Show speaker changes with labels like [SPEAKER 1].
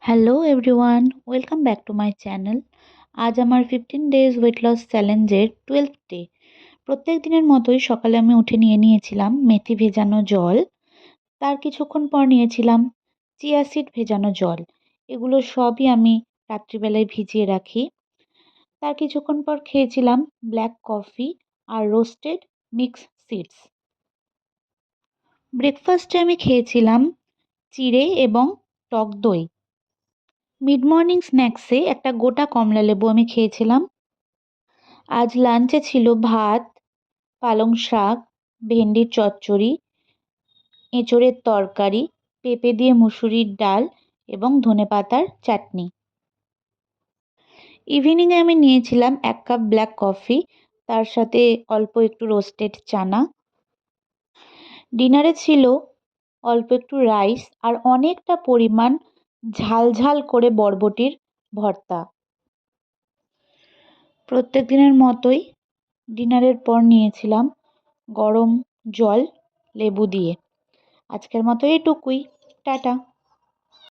[SPEAKER 1] Hello everyone, welcome back to my channel. আজ আমার 15 days weight loss চ্যালেঞ্জের 12th day. প্রত্যেক দিনের মতোই সকালে আমি উঠে নিয়েছিলাম মেথি ভেজানো জল। তার কিছুক্ষণ পর নিয়েছিলাম চিয়া সিড ভেজানো জল। এগুলো সবই আমি রাত্রিবেলায় ভিজিয়ে রাখি। তার কিছুক্ষণ পর খেয়েছিলাম ব্ল্যাক কফি আর রোস্টেড মিক্স সিডস। ব্রেকফাস্টে আমি খেয়েছিলাম চিড়ে এবং টক দই। মিড মর্নিং স্ন্যাক্সে একটা গোটা কমলা লেবু আমি খেয়েছিলাম। আজ লাঞ্চে ছিল ভাত, পালং শাক, ভেন্ডির চচ্চড়ি, এঁচোড়ের তরকারি, পেঁপে দিয়ে মুসুরির ডাল এবং ধনেপাতার চাটনি। ইভিনিংয়ে আমি নিয়েছিলাম 1 কাপ ব্ল্যাক কফি, তার সাথে অল্প একটু রোস্টেড চানা। ডিনারে ছিল অল্প একটু রাইস আর অনেকটা পরিমাণ ঝাল ঝাল করে বরবটির ভর্তা। প্রত্যেক দিনের মতোই ডিনারের পর নিয়েছিলাম গরম জল লেবু দিয়ে। আজকের মতো এটুকুই। টাটা।